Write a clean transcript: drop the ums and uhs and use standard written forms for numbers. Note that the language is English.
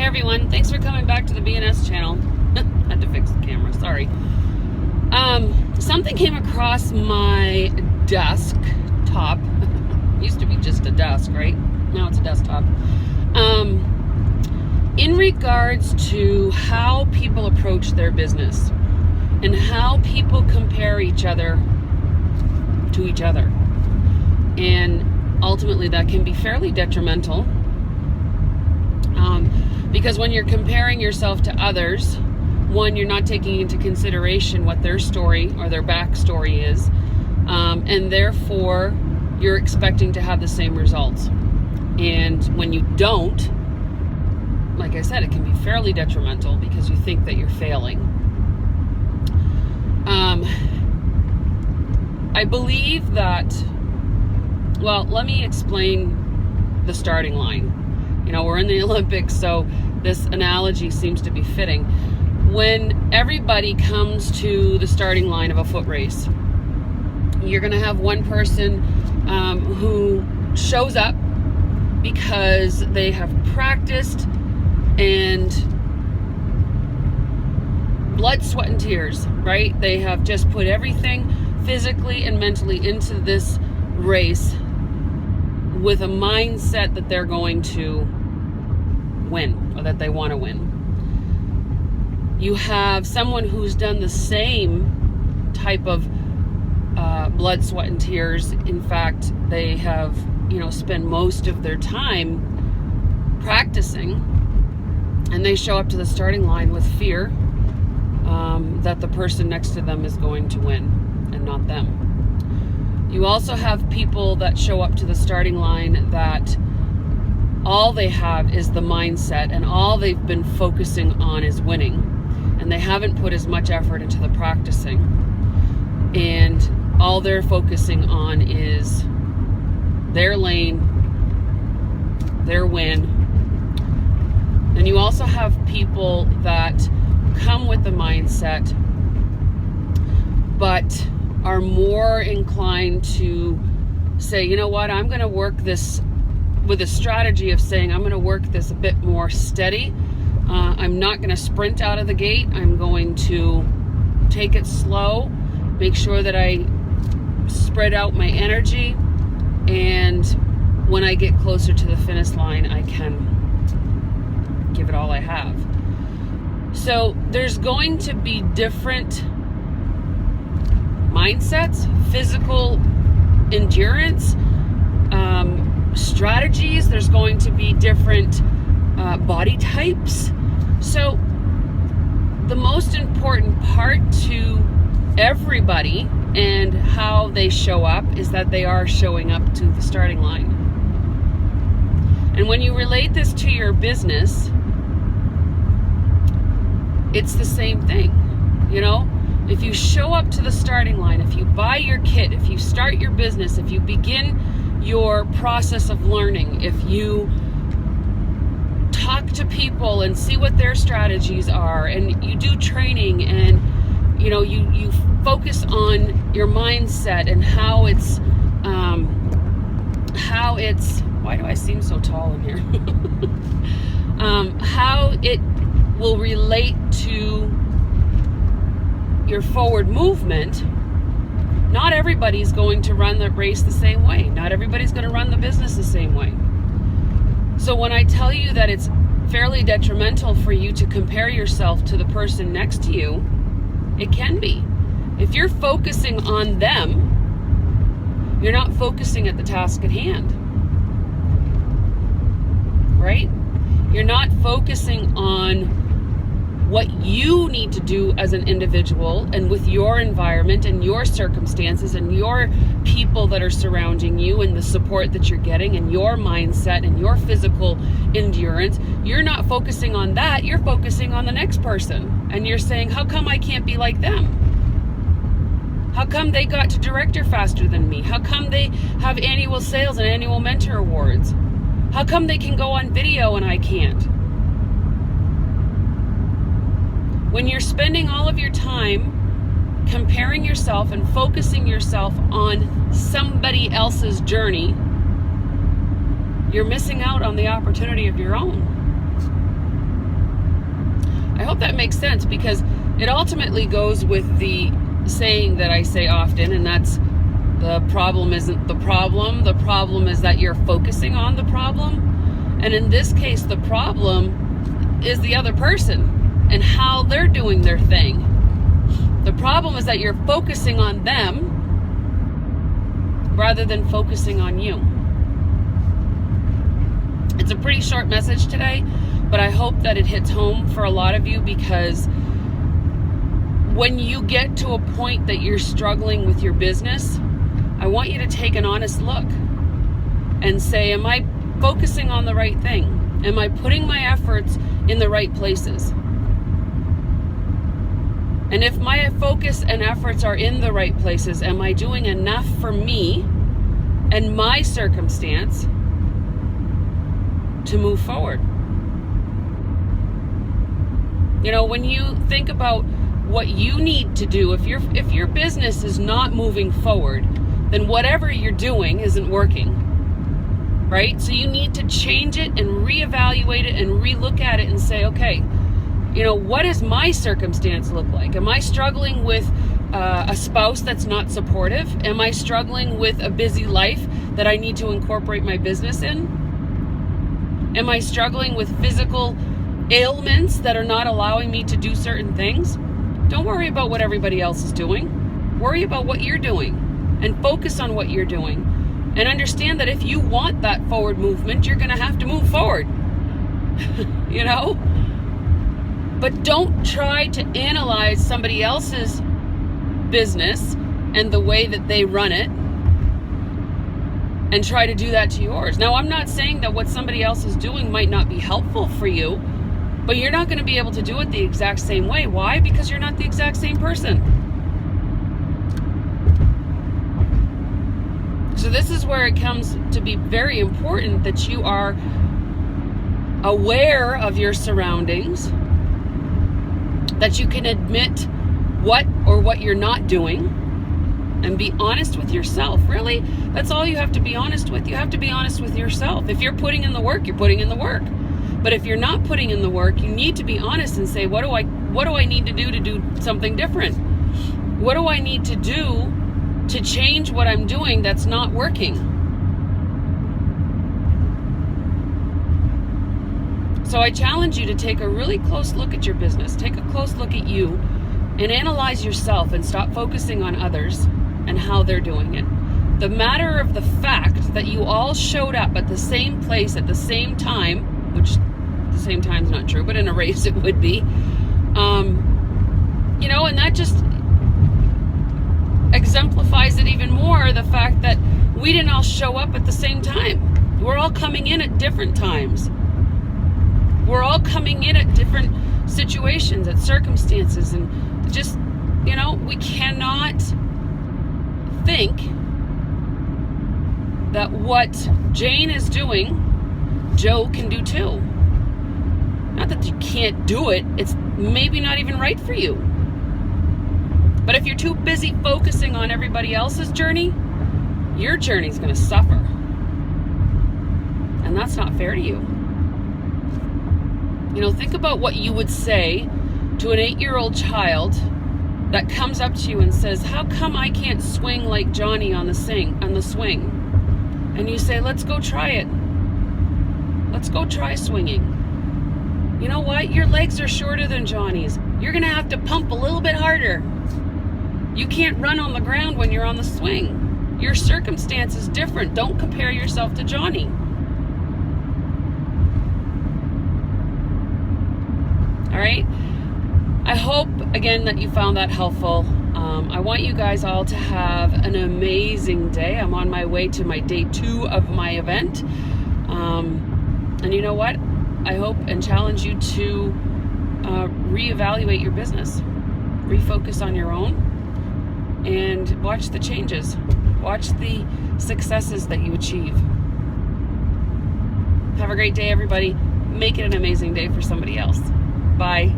everyone, thanks for coming back to the BNS channel. Had to fix the camera, sorry. Something came across my desktop. Used to be just a desk, right? Now it's a desktop. In regards to how people approach their business and how people compare each other to each other. And ultimately that can be fairly detrimental. Because when you're comparing yourself to others, one, you're not taking into consideration what their story or their backstory is, and therefore you're expecting to have the same results. And when you don't, like I said, it can be fairly detrimental because you think that you're failing. I believe that, well, let me explain the starting line. You know, we're in the Olympics, so this analogy seems to be fitting. When everybody comes to the starting line of a foot race, you're going to have one person who shows up because they have practiced and blood, sweat, and tears, right? They have just put everything physically and mentally into this race with a mindset that they're going to win, or that they want to win. You have someone who's done the same type of blood, sweat, and tears. In fact, they have, spent most of their time practicing, and they show up to the starting line with fear that the person next to them is going to win and not them. You also have people that show up to the starting line that all they have is the mindset, and all they've been focusing on is winning, and they haven't put as much effort into the practicing, and all they're focusing on is their lane, their win. And you also have people that come with the mindset but are more inclined to say, you know what, I'm going to work this with a strategy of saying, I'm going to work this a bit more steady. I'm not going to sprint out of the gate. I'm going to take it slow, make sure that I spread out my energy, and when I get closer to the finish line, I can give it all I have. So there's going to be different mindsets, physical endurance, strategies. There's going to be different body types. So the most important part to everybody and how they show up is that they are showing up to the starting line. And when you relate this to your business, it's the same thing. If you show up to the starting line, if you buy your kit, if you start your business, if you begin your process of learning, if you talk to people and see what their strategies are, and you do training, and you focus on your mindset and how it's why do I seem so tall in here? How it will relate to your forward movement. Not everybody's going to run the race the same way. Not everybody's going to run the business the same way. So when I tell you that it's fairly detrimental for you to compare yourself to the person next to you, it can be. If you're focusing on them, you're not focusing at the task at hand. Right? You're not focusing on what you need to do as an individual and with your environment and your circumstances and your people that are surrounding you and the support that you're getting and your mindset and your physical endurance. You're not focusing on that. You're focusing on the next person. And you're saying, how come I can't be like them? How come they got to director faster than me? How come they have annual sales and annual mentor awards? How come they can go on video and I can't? When you're spending all of your time comparing yourself and focusing yourself on somebody else's journey, you're missing out on the opportunity of your own. I hope that makes sense, because it ultimately goes with the saying that I say often, and that's, the problem isn't the problem is that you're focusing on the problem. And in this case, the problem is the other person and how they're doing their thing. The problem is that you're focusing on them rather than focusing on you. It's a pretty short message today, but I hope that it hits home for a lot of you, because when you get to a point that you're struggling with your business, I want you to take an honest look and say, am I focusing on the right thing? Am I putting my efforts in the right places? And if my focus and efforts are in the right places, am I doing enough for me and my circumstance to move forward? You know, when you think about what you need to do, if your business is not moving forward, then whatever you're doing isn't working, right? So you need to change it and reevaluate it and relook at it and say, okay, you know, what does my circumstance look like? Am I struggling with a spouse that's not supportive? Am I struggling with a busy life that I need to incorporate my business in? Am I struggling with physical ailments that are not allowing me to do certain things? Don't worry about what everybody else is doing. Worry about what you're doing and focus on what you're doing. And understand that if you want that forward movement, you're going to have to move forward. You know? But don't try to analyze somebody else's business and the way that they run it and try to do that to yours. Now, I'm not saying that what somebody else is doing might not be helpful for you, but you're not going to be able to do it the exact same way. Why? Because you're not the exact same person. So this is where it comes to be very important that you are aware of your surroundings, that you can admit what you're not doing, and be honest with yourself. Really, that's all you have to be honest with. You have to be honest with yourself. If you're putting in the work, you're putting in the work. But if you're not putting in the work, you need to be honest and say, what do I need to do something different? What do I need to do to change what I'm doing that's not working? So I challenge you to take a really close look at your business. Take a close look at you and analyze yourself, and stop focusing on others and how they're doing it. The matter of the fact that you all showed up at the same place at the same time, which the same time's not true, but in a race it would be, you know, and that just exemplifies it even more, the fact that we didn't all show up at the same time. We're all coming in at different times. We're all coming in at different situations, at circumstances, and just, you know, we cannot think that what Jane is doing, Joe can do too. Not that you can't do it, it's maybe not even right for you. But if you're too busy focusing on everybody else's journey, your journey's going to suffer. And that's not fair to you. You know, think about what you would say to an 8-year-old child that comes up to you and says, how come I can't swing like Johnny on the swing? And you say, let's go try it. Let's go try swinging. You know what? Your legs are shorter than Johnny's. You're going to have to pump a little bit harder. You can't run on the ground when you're on the swing. Your circumstance is different. Don't compare yourself to Johnny. All right? I hope, again, that you found that helpful. I want you guys all to have an amazing day. I'm on my way to my day 2 of my event. And you know what? I hope and challenge you to reevaluate your business. Refocus on your own. And watch the changes. Watch the successes that you achieve. Have a great day, everybody. Make it an amazing day for somebody else. Bye.